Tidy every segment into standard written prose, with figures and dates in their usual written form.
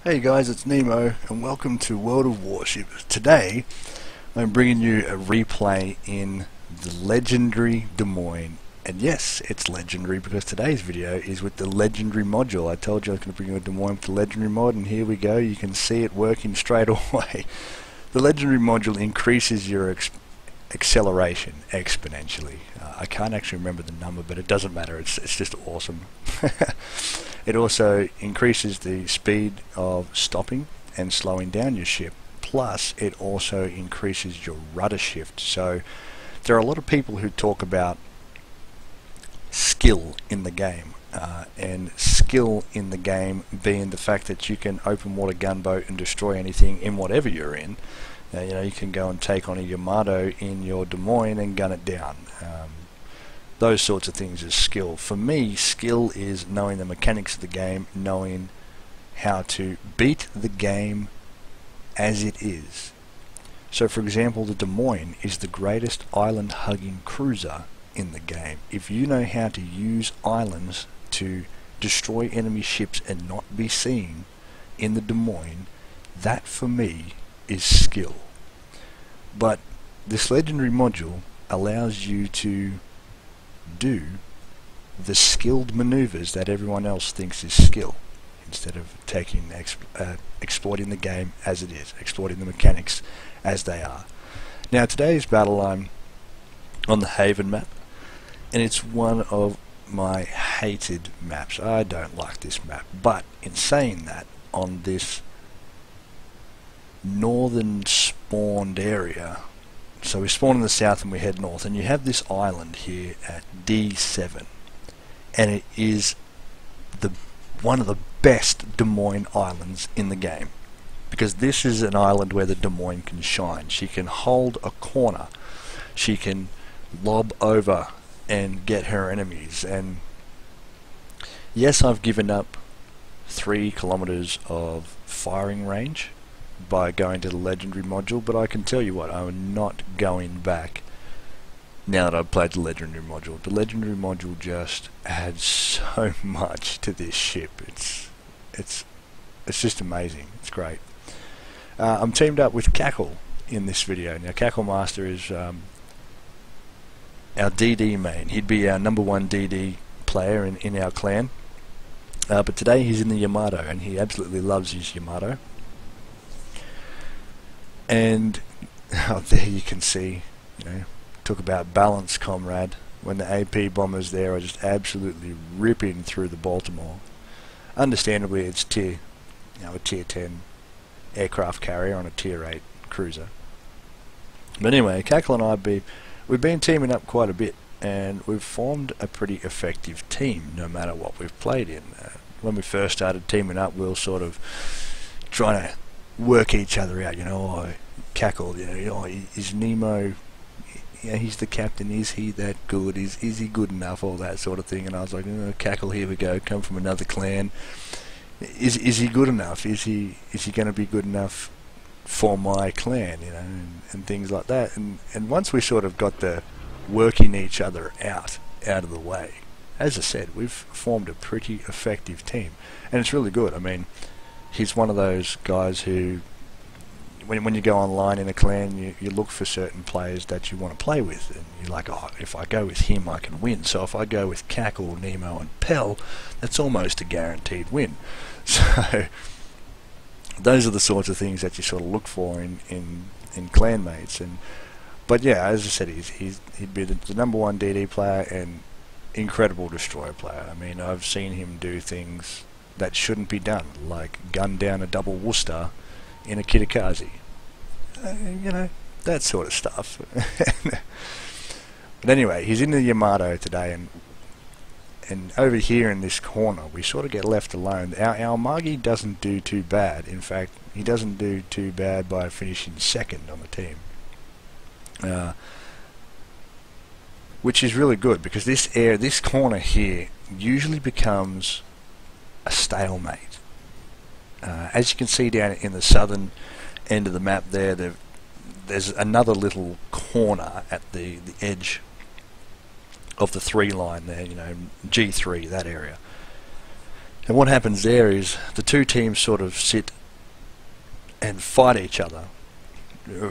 Hey guys, it's Nemo and welcome to World of Warships. Today I'm bringing you a replay in the legendary Des Moines. And yes, it's legendary because today's video is with the legendary module. I told you I was going to bring you a Des Moines with the legendary mod, and here we go. You can see it working straight away. The legendary module increases your acceleration exponentially. I can't actually remember the number, but it doesn't matter. It's just awesome. It also increases the speed of stopping and slowing down your ship. Plus, it also increases your rudder shift. So there are a lot of people who talk about skill in the game, and skill in the game being the fact that you can open water gunboat and destroy anything in whatever you're in. You know, you can go and take on a Yamato in your Des Moines and gun it down. Those sorts of things is skill. For me, skill is knowing the mechanics of the game, knowing how to beat the game as it is. So for example, the Des Moines is the greatest island hugging cruiser in the game. If you know how to use islands to destroy enemy ships and not be seen in the Des Moines, that for me is skill. But this legendary module allows you to do the skilled maneuvers that everyone else thinks is skill, instead of exploiting the game as it is, exploiting the mechanics as they are. Now today's battle, I'm on the Haven map, and it's one of my hated maps. I don't like this map, but in saying that, on this northern spawned area, so we spawn in the south and we head north, and you have this island here at D7, and it is one of the best Des Moines islands in the game, because this is an island where the Des Moines can shine. She can hold a corner, she can lob over and get her enemies. And yes, I've given up 3 kilometers of firing range by going to the legendary module, but I can tell you what, I'm not going back now that I've played the legendary module. The legendary module just adds so much to this ship. It's just amazing. It's great. I'm teamed up with Cackle in this video. Now Cackle Master is our DD main. He'd be our #1 DD player in our clan, but today he's in the Yamato, and he absolutely loves his Yamato. And there you can see, you know, talk about balance, comrade. When the AP bombers there are just absolutely ripping through the Baltimore. Understandably, it's a tier 10 aircraft carrier on a tier 8 cruiser. But anyway, Cackle and I, we've been teaming up quite a bit, and we've formed a pretty effective team no matter what we've played in. When we first started teaming up, we were sort of trying to work each other out, you know. Oh, Cackle, you know, is Nemo, you know, he's the captain, is he that good, is he good enough, all that sort of thing. And I was like, oh, Cackle, here we go, come from another clan, is he good enough, is he going to be good enough for my clan, you know, and things like that. And once we sort of got the working each other out of the way, as I said, we've formed a pretty effective team, and it's really good. I mean, he's one of those guys who, when you go online in a clan, you look for certain players that you want to play with, and you're like, oh, if I go with him I can win. So if I go with Cackle, Nemo and Pell, that's almost a guaranteed win. So those are the sorts of things that you sort of look for in clanmates. But yeah, as I said, he'd be the #1 DD player and incredible destroyer player. I mean, I've seen him do things that shouldn't be done, like gun down a double Worcester in a Kitakazi. You know, that sort of stuff. But anyway, he's in the Yamato today, and over here in this corner we sort of get left alone. Our Magi doesn't do too bad. In fact, he doesn't do too bad by finishing second on the team, which is really good, because this corner here usually becomes a stalemate. As you can see down in the southern end of the map there's another little corner at the edge of the 3 line there, you know, G3, that area. And what happens there is the two teams sort of sit and fight each other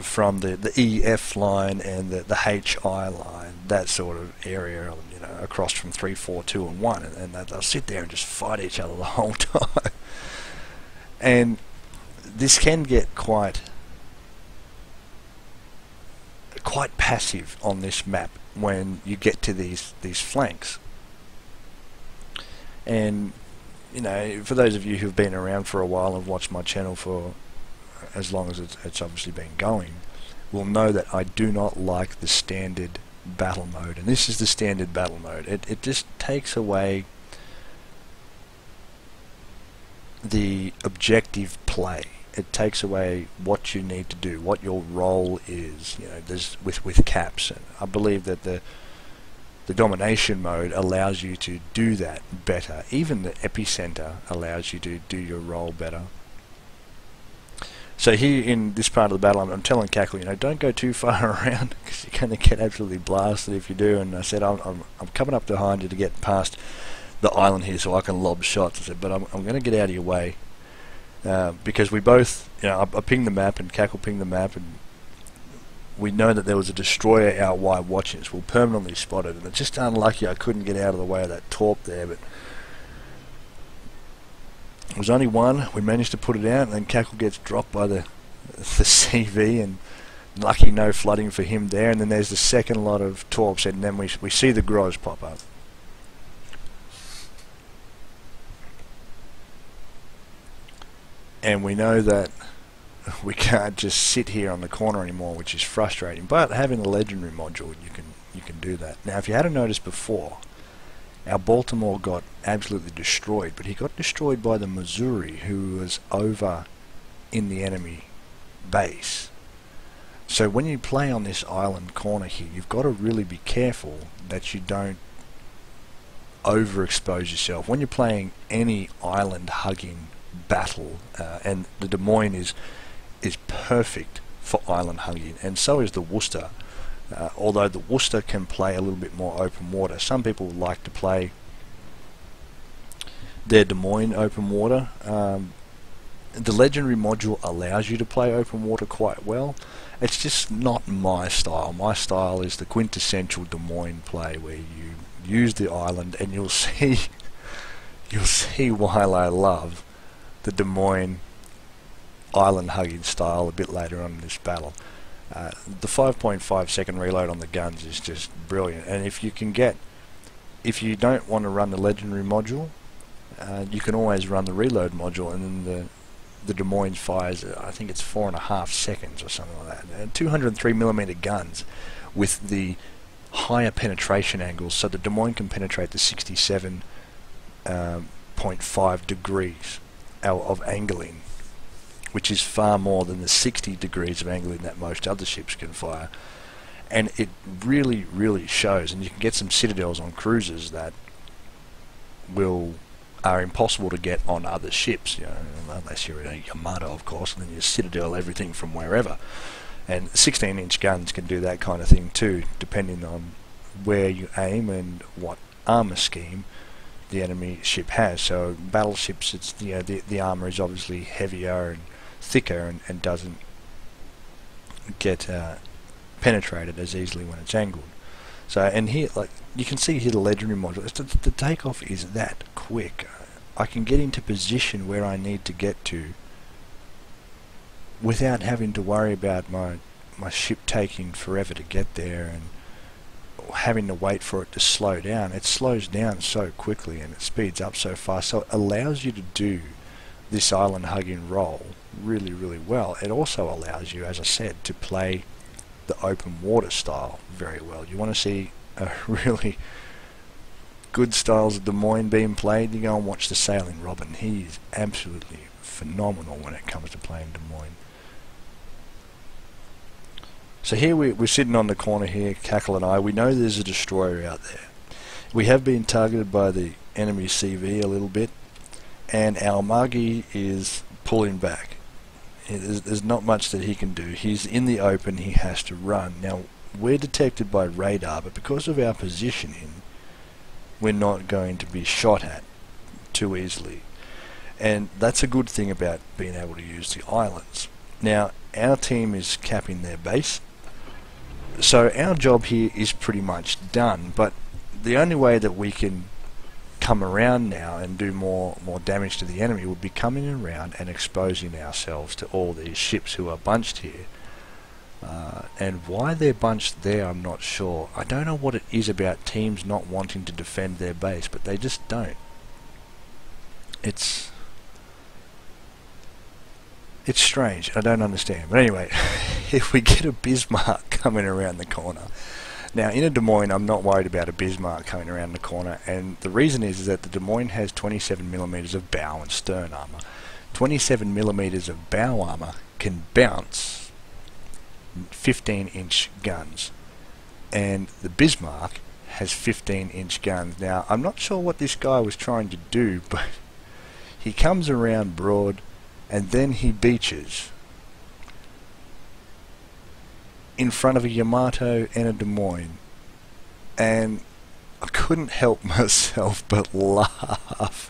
from the EF line and the HI line, that sort of area, you know, across from 3, 4, 2 and 1, and they'll sit there and just fight each other the whole time. And this can get quite passive on this map when you get to these flanks. And you know, for those of you who've been around for a while and watched my channel for as long as it's obviously been going, will know that I do not like the standard battle mode, and this is the standard battle mode. It just takes away the objective play. It takes away what you need to do, what your role is. You know, there's with caps, and I believe that the domination mode allows you to do that better. Even the epicenter allows you to do your role better. So here in this part of the battle, I'm telling Cackle, you know, don't go too far around because you're going to get absolutely blasted if you do. And I said, I'm coming up behind you to get past the island here so I can lob shots. I said, but I'm going to get out of your way because we both, you know, I pinged the map and Cackle pinged the map, and we know that there was a destroyer out wide watching us. We'll permanently spotted, and it's just unlucky I couldn't get out of the way of that torp there, but it was only one. We managed to put it out, and then Cackle gets dropped by the CV, and lucky no flooding for him there. And then there's the second lot of torps, and then we see the Groz pop up. And we know that we can't just sit here on the corner anymore, which is frustrating. But having the legendary module, you can do that. Now, if you hadn't noticed before, our Baltimore got absolutely destroyed, but he got destroyed by the Missouri, who was over in the enemy base. So when you play on this island corner here, you've got to really be careful that you don't overexpose yourself. When you're playing any island hugging battle, and the Des Moines is perfect for island hugging, and so is the Worcester. Although the Worcester can play a little bit more open water. Some people like to play their Des Moines open water. The legendary module allows you to play open water quite well. It's just not my style. My style is the quintessential Des Moines play, where you use the island, and you'll see why I love the Des Moines island hugging style a bit later on in this battle. The 5.5 second reload on the guns is just brilliant, and if you don't want to run the legendary module, you can always run the reload module, and then the Des Moines fires, I think it's 4.5 seconds or something like that. And 203mm guns with the higher penetration angles, so the Des Moines can penetrate the 67.5 degrees of angling, which is far more than the 60 degrees of angling that most other ships can fire. And it really, really shows, and you can get some citadels on cruisers that are impossible to get on other ships, you know, unless you're in a Yamato, of course, and then you citadel everything from wherever. And 16-inch guns can do that kind of thing too, depending on where you aim and what armor scheme the enemy ship has. So battleships, it's, you know, the armor is obviously heavier and thicker, and doesn't get penetrated as easily when it's angled. So, and here, like you can see here, the legendary module, the takeoff is that quick. I can get into position where I need to get to without having to worry about my ship taking forever to get there and having to wait for it to slow down. It slows down so quickly and it speeds up so fast, so it allows you to do this island hugging role really, really well. It also allows you, as I said, to play the open water style very well. You want to see a really good styles of Des Moines being played, you go and watch the Sailing Robin. He is absolutely phenomenal when it comes to playing Des Moines. So here we're sitting on the corner here, Cackle and I. We know there's a destroyer out there. We have been targeted by the enemy CV a little bit, and our Magi is pulling back. There's not much that he can do. He's in the open, he has to run. Now, we're detected by radar, but because of our positioning, we're not going to be shot at too easily. And that's a good thing about being able to use the islands. Now, our team is capping their base, so our job here is pretty much done, but the only way that we can come around now and do more damage to the enemy would be coming around and exposing ourselves to all these ships who are bunched here. And why they're bunched there, I'm not sure. I don't know what it is about teams not wanting to defend their base, but they just don't. It's strange. I don't understand. But anyway, if we get a Bismarck coming around the corner. Now, in a Des Moines, I'm not worried about a Bismarck coming around the corner, and the reason is that the Des Moines has 27mm of bow and stern armor. 27mm of bow armor can bounce 15-inch guns, and the Bismarck has 15-inch guns. Now, I'm not sure what this guy was trying to do, but he comes around broad, and then he beaches in front of a Yamato and a Des Moines, and I couldn't help myself but laugh.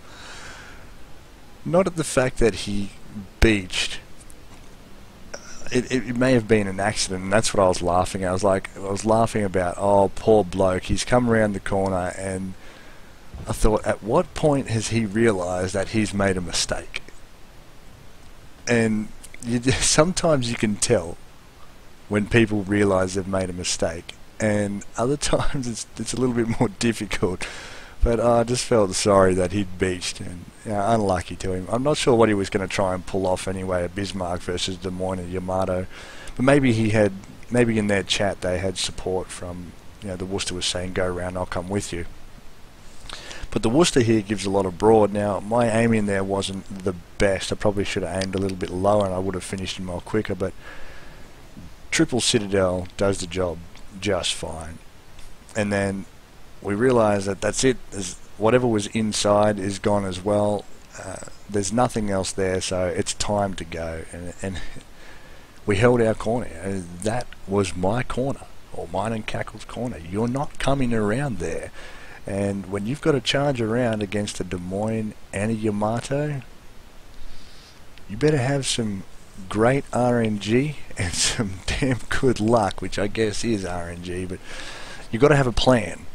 Not at the fact that he beached. It may have been an accident, and that's what I was laughing at. I was laughing about, oh, poor bloke, he's come around the corner, and I thought, at what point has he realised that he's made a mistake? And sometimes you can tell when people realise they've made a mistake, and other times it's a little bit more difficult. But I just felt sorry that he'd beached, and unlucky to him. I'm not sure what he was going to try and pull off anyway, a Bismarck versus Des Moines and Yamato. But maybe in their chat they had support from, the Worcester was saying, go around, I'll come with you. But the Worcester here gives a lot of broad. Now, my aiming there wasn't the best. I probably should have aimed a little bit lower and I would have finished him more quicker, but Triple Citadel does the job just fine. And then we realise that that's it. Whatever was inside is gone as well. There's nothing else there, so it's time to go. And we held our corner. That was my corner, or mine and Cackle's corner. You're not coming around there. And when you've got to charge around against a Des Moines and a Yamato, you better have some great RNG and some damn good luck, which I guess is RNG, but you've got to have a plan.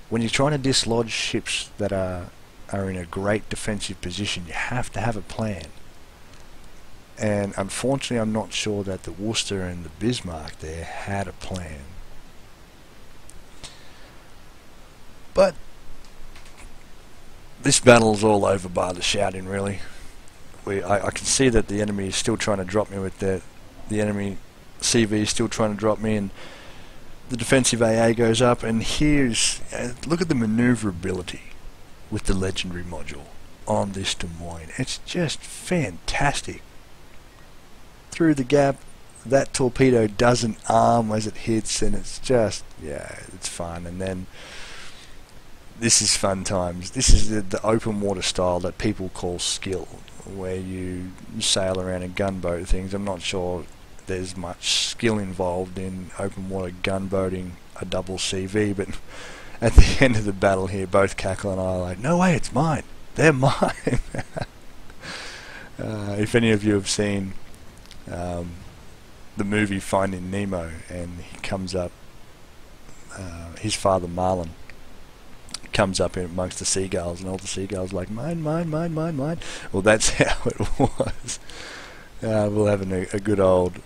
When you're trying to dislodge ships that are in a great defensive position, you have to have a plan. And unfortunately, I'm not sure that the Worcester and the Bismarck there had a plan. But this battle's all over by the shouting, really. I can see that the enemy is still trying to drop me with the enemy CV is still trying to drop me, and the defensive AA goes up, and here's look at the maneuverability with the legendary module on this Des Moines. It's just fantastic. Through the gap, that torpedo doesn't arm as it hits, and it's just, it's fun. And then this is fun times. This is the open water style that people call skill, where you sail around in gunboat things. I'm not sure there's much skill involved in open water gunboating a double CV, but at the end of the battle here, both Cackle and I are like, no way, it's mine. They're mine. If any of you have seen the movie Finding Nemo, and he comes up, his father Marlin comes up in amongst the seagulls, and all the seagulls are like, mine, mine, mine, mine, mine. Well, that's how it was. We'll have a good old...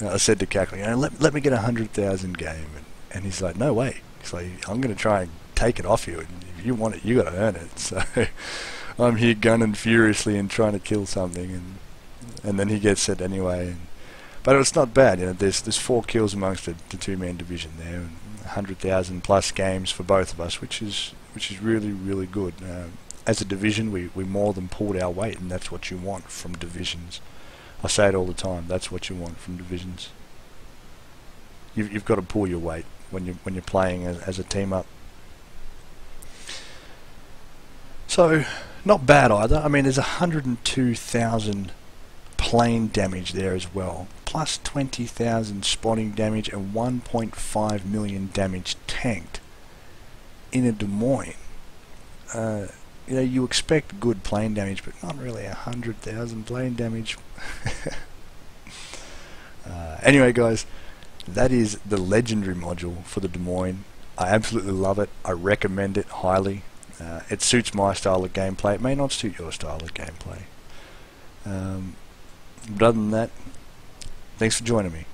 I said to Cackle, let me get 100,000 game, and he's like, no way. He's like, I'm going to try and take it off you, and if you want it, you got to earn it. So I'm here gunning furiously and trying to kill something, and then he gets it anyway. But it's not bad. There's 4 kills amongst the 2-man division there, and 100,000 plus games for both of us, which is really, really good. As a division, we more than pulled our weight, and that's what you want from divisions. I say it all the time. That's what you want from divisions. You've got to pull your weight when you're playing as a team up. So not bad either. I mean, there's 102,000 plane damage there as well, plus 20,000 spotting damage and 1.5 million damage tanked in a Des Moines. you know, you expect good plane damage, but not really 100,000 plane damage. Anyway, guys, that is the legendary module for the Des Moines. I absolutely love it. I recommend it highly. It suits my style of gameplay. It may not suit your style of gameplay. But other than that, thanks for joining me.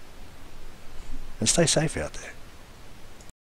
And stay safe out there.